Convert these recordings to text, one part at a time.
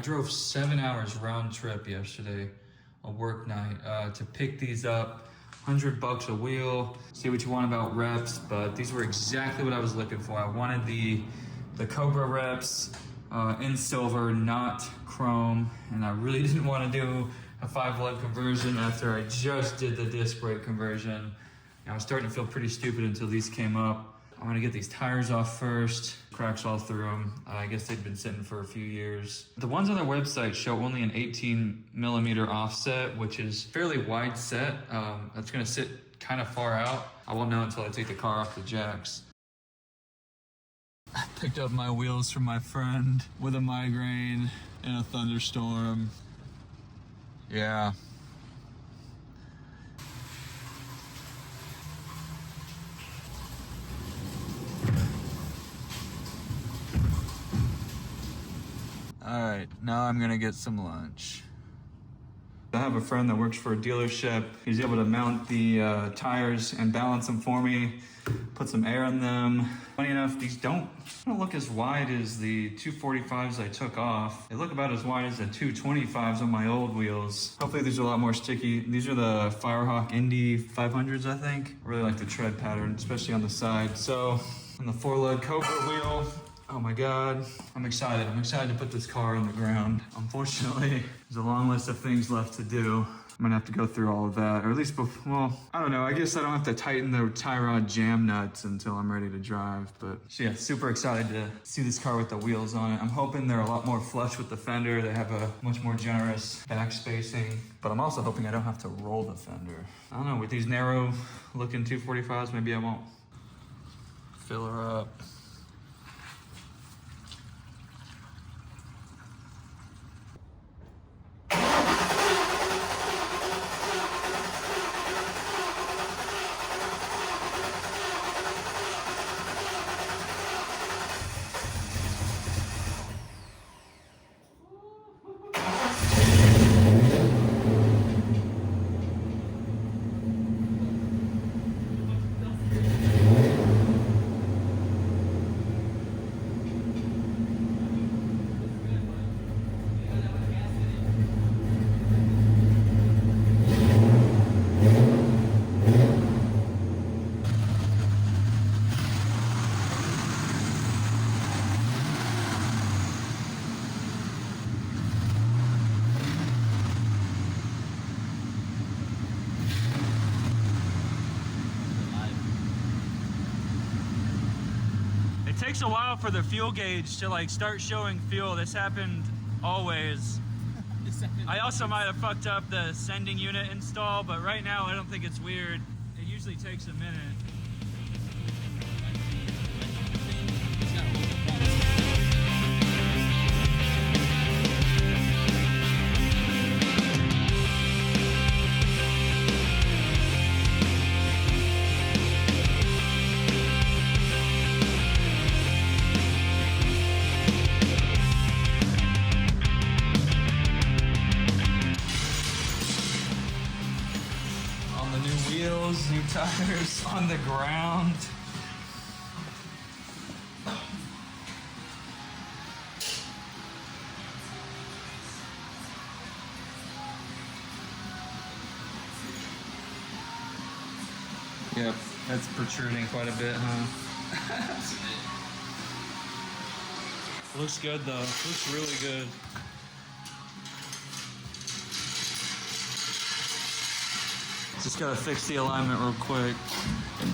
drove 7 hours round trip yesterday, a work night, to pick these up. $100 a wheel. Say what you want about reps, but these were exactly what I was looking for. I wanted the Cobra reps in silver, not chrome, and I really didn't want to do a 5-lug conversion after I just did the disc brake conversion. I was starting to feel pretty stupid until these came up. I'm gonna get these tires off first. Cracks all through them. I guess they've been sitting for a few years. The ones on their website show only an 18mm offset, which is fairly wide set. That's gonna sit kind of far out. I won't know until I take the car off the jacks. I picked up my wheels from my friend with a migraine in a thunderstorm. Yeah. All right, now I'm gonna get some lunch. I have a friend that works for a dealership. He's able to mount the tires and balance them for me, put some air in them. Funny enough, these don't look as wide as the 245s I took off. They look about as wide as the 225s on my old wheels. Hopefully these are a lot more sticky. These are the Firehawk Indy 500s, I think. I really like the tread pattern, especially on the side. So on the 4-lug Cobra wheel, oh my God, I'm excited. I'm excited to put this car on the ground. Unfortunately, there's a long list of things left to do. I'm gonna have to go through all of that, or at least, well, I don't know. I guess I don't have to tighten the tie rod jam nuts until I'm ready to drive. But so yeah, super excited to see this car with the wheels on it. I'm hoping they're a lot more flush with the fender. They have a much more generous back spacing, but I'm also hoping I don't have to roll the fender. I don't know, with these narrow looking 245s, maybe I won't. Fill her up. It takes a while for the fuel gauge to like start showing fuel. This happened always. I also might have fucked up the sending unit install, but right now I don't think it's weird. It usually takes a minute. New tires on the ground. Yep, that's protruding quite a bit, huh? Looks good though. Looks really good. Just gotta fix the alignment real quick.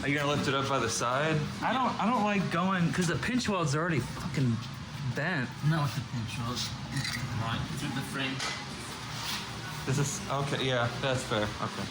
Are you gonna lift it up by the side? I don't like going, cause the pinch weld's already fucking bent. Not with the pinch welds. Right, through the frame. This is, okay, yeah, that's fair, okay.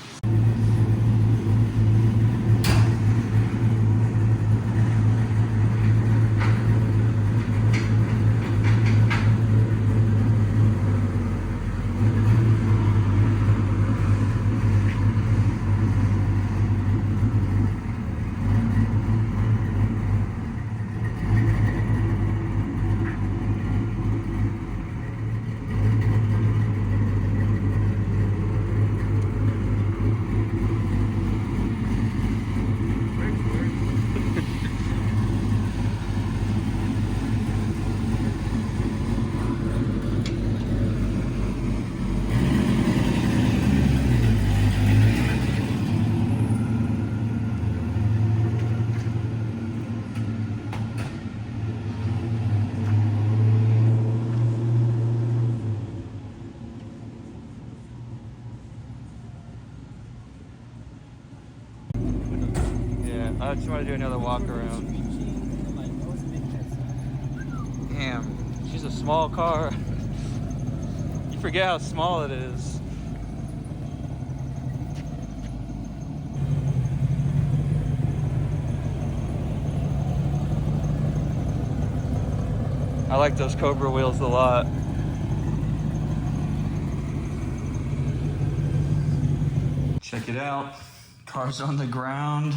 I just want to do another walk around. Damn, she's a small car. You forget how small it is. I like those Cobra wheels a lot. Check it out. Car's on the ground.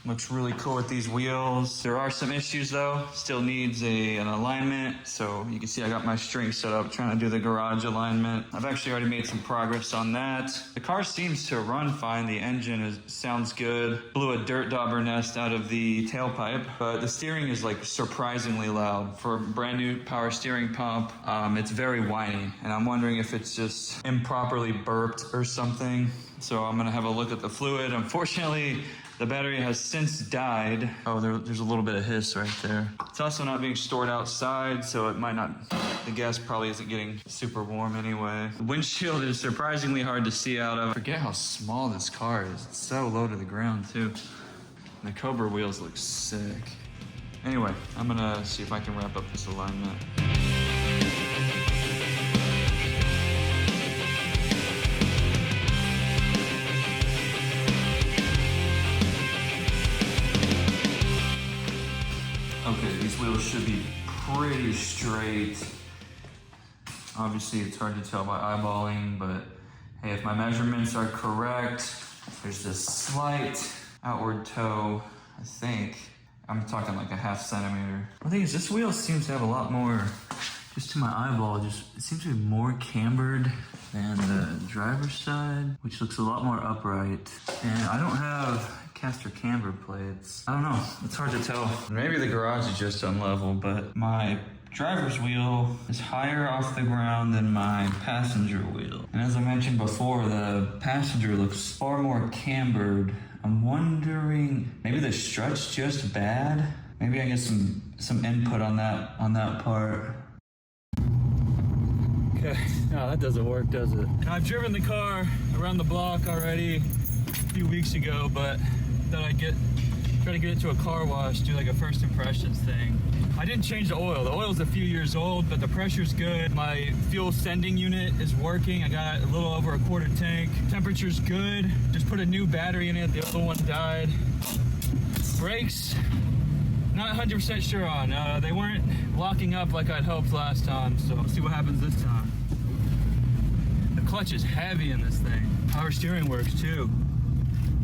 Looks really cool with these wheels. There are some issues though. Still needs an alignment. So you can see I got my string set up trying to do the garage alignment. I've actually already made some progress on that. The car seems to run fine. The engine sounds good. Blew a dirt dauber nest out of the tailpipe, but the steering is like surprisingly loud. For a brand new power steering pump, it's very whiny. And I'm wondering if it's just improperly burped or something. So I'm gonna have a look at the fluid. Unfortunately, the battery has since died. Oh, there's a little bit of hiss right there. It's also not being stored outside, so it might not, the gas probably isn't getting super warm anyway. The windshield is surprisingly hard to see out of. I forget how small this car is. It's so low to the ground too. And the Cobra wheels look sick. Anyway, I'm gonna see if I can wrap up this alignment. Okay, these wheels should be pretty straight. Obviously, it's hard to tell by eyeballing, but hey, if my measurements are correct, there's this slight outward toe, I think. I'm talking like a ½ centimeter. The thing is, this wheel seems to have a lot more, just to my eyeball, it seems to be more cambered than the driver's side, which looks a lot more upright. And I don't have caster camber plates. I don't know, it's hard to tell. Maybe the garage is just unlevel, but my driver's wheel is higher off the ground than my passenger wheel. And as I mentioned before, the passenger looks far more cambered. I'm wondering, maybe the strut's just bad? Maybe I get some input on that part. Okay, no, that doesn't work, does it? I've driven the car around the block already a few weeks ago, but thought I'd try to get it to a car wash, do like a first impressions thing. I didn't change the oil. The oil's a few years old, but the pressure's good. My fuel sending unit is working. I got a little over a quarter tank. Temperature's good. Just put a new battery in it. The other one died. Brakes, not 100% sure on. They weren't locking up like I'd hoped last time, so let's see what happens this time. The clutch is heavy in this thing. Power steering works too.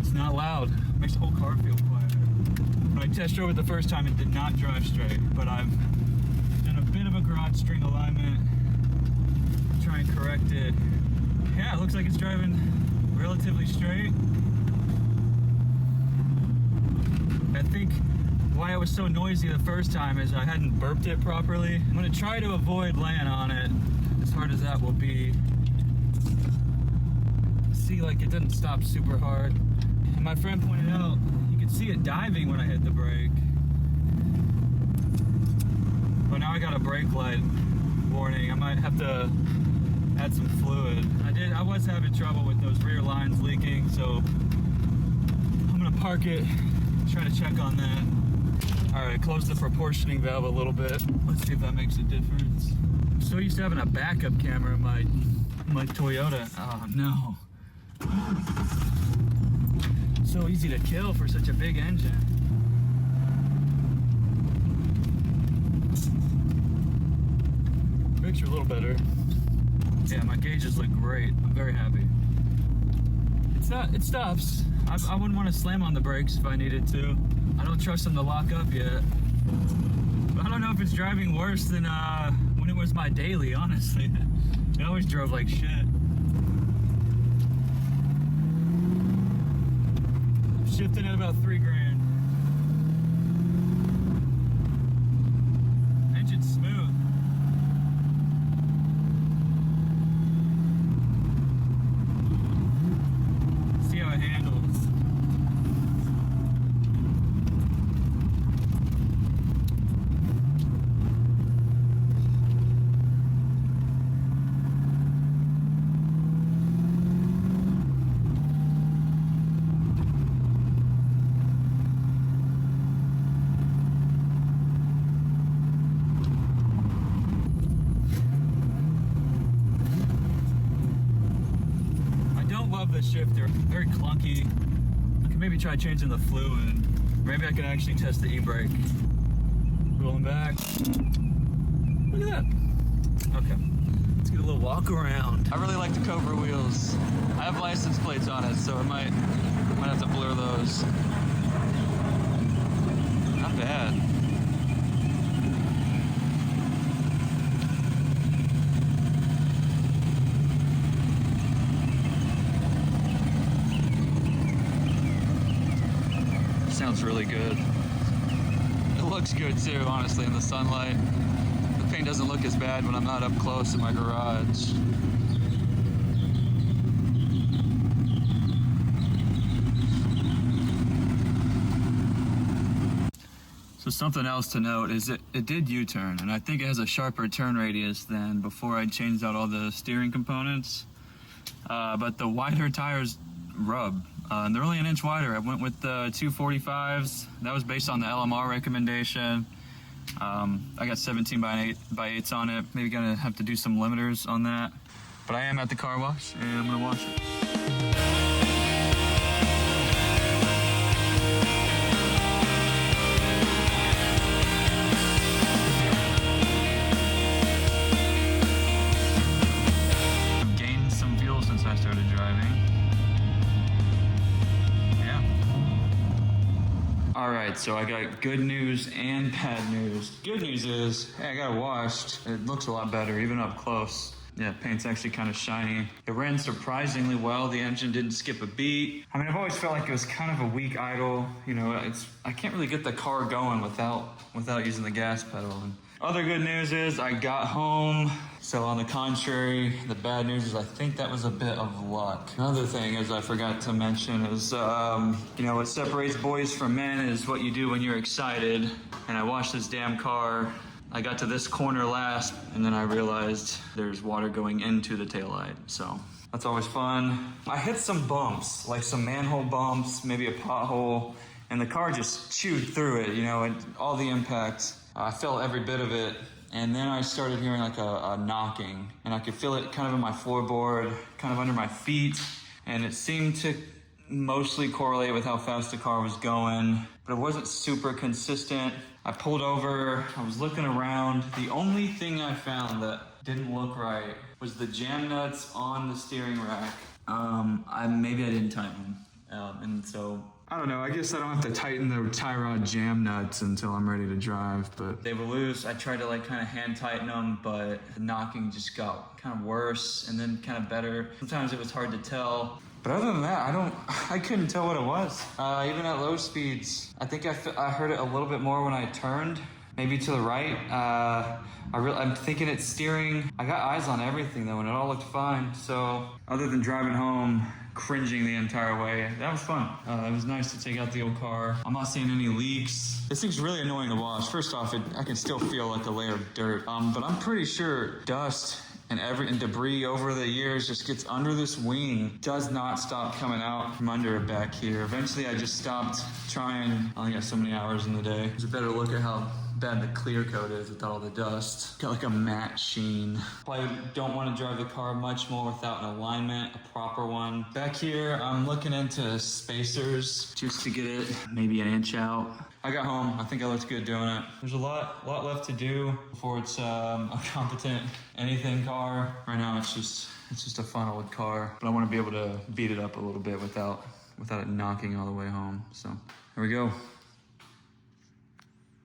It's not loud. Makes the whole car feel quieter. When I test drove it the first time, it did not drive straight, but I've done a bit of a garage string alignment, try and correct it. Yeah, it looks like it's driving relatively straight. I think why it was so noisy the first time is I hadn't burped it properly. I'm gonna try to avoid laying on it, as hard as that will be. See, like, it doesn't stop super hard. And my friend pointed out, you could see it diving when I hit the brake. But now I got a brake light warning. I might have to add some fluid. I was having trouble with those rear lines leaking, so I'm gonna park it, try to check on that. All right, close the proportioning valve a little bit. Let's see if that makes a difference. I'm so used to having a backup camera in my Toyota. Oh no. So easy to kill for such a big engine. Brakes are a little better. Yeah, my gauges look great. I'm very happy. It stops. I wouldn't want to slam on the brakes if I needed to. I don't trust them to lock up yet. But I don't know if it's driving worse than when it was my daily, honestly. It always drove like shit. Shifting at about $3 grand. Engine's smooth. See how it handles. love the shifter. Very clunky. I can maybe try changing the fluid. Maybe I can actually test the e-brake. Rolling back. Look at that. Okay. Let's get a little walk around. I really like the Cobra wheels. I have license plates on it, so I might have to blur those. Not bad. Sounds really good. It looks good too, honestly, in the sunlight. The paint doesn't look as bad when I'm not up close in my garage. So something else to note is it did U-turn, and I think it has a sharper turn radius than before I changed out all the steering components. But the wider tires rub. And they're only an inch wider. I went with the 245s. That was based on the LMR recommendation. I got 17 by 8s on it. Maybe gonna have to do some limiters on that. But I am at the car wash, and I'm gonna wash it. I've gained some fuel since I started driving. All right, so I got good news and bad news. Good news is, hey, I got it washed. It looks a lot better, even up close. Yeah, paint's actually kind of shiny. It ran surprisingly well. The engine didn't skip a beat. I mean, I've always felt like it was kind of a weak idle. You know, I can't really get the car going without using the gas pedal. And other good news is I got home. So on the contrary, the bad news is I think that was a bit of luck. Another thing is I forgot to mention is, you know, what separates boys from men is what you do when you're excited. And I washed this damn car. I got to this corner last, and then I realized there's water going into the taillight. So that's always fun. I hit some bumps, like some manhole bumps, maybe a pothole, and the car just chewed through it, you know, and all the impact. I felt every bit of it. And then I started hearing like a knocking, and I could feel it kind of in my floorboard, kind of under my feet, and it seemed to mostly correlate with how fast the car was going, but it wasn't super consistent. I pulled over, I was looking around. The only thing I found that didn't look right was the jam nuts on the steering rack. Maybe I didn't tighten them, and so I don't know, I guess I don't have to tighten the tie rod jam nuts until I'm ready to drive, but they were loose. I tried to like kind of hand tighten them, but the knocking just got kind of worse and then kind of better. Sometimes it was hard to tell. But other than that, I couldn't tell what it was. Even at low speeds, I think I heard it a little bit more when I turned, maybe to the right. I'm thinking it's steering. I got eyes on everything though, and it all looked fine. So other than driving home, cringing the entire way, that was fun. It was nice to take out the old car. I'm not seeing any leaks. This thing's really annoying to wash. First off, I can still feel like a layer of dirt, but I'm pretty sure dust and debris over the years just gets under this wing, does not stop coming out from under it back here. Eventually I just stopped trying. I only got so many hours in the day. There's a better look at how bad the clear coat is with all the dust. Got like a matte sheen. Probably don't want to drive the car much more without an alignment, a proper one. Back here, I'm looking into spacers just to get it maybe an inch out. I got home, I think I looked good doing it. There's a lot left to do before it's a competent anything car. Right now it's just a fun old car, but I want to be able to beat it up a little bit without it knocking all the way home. So here we go.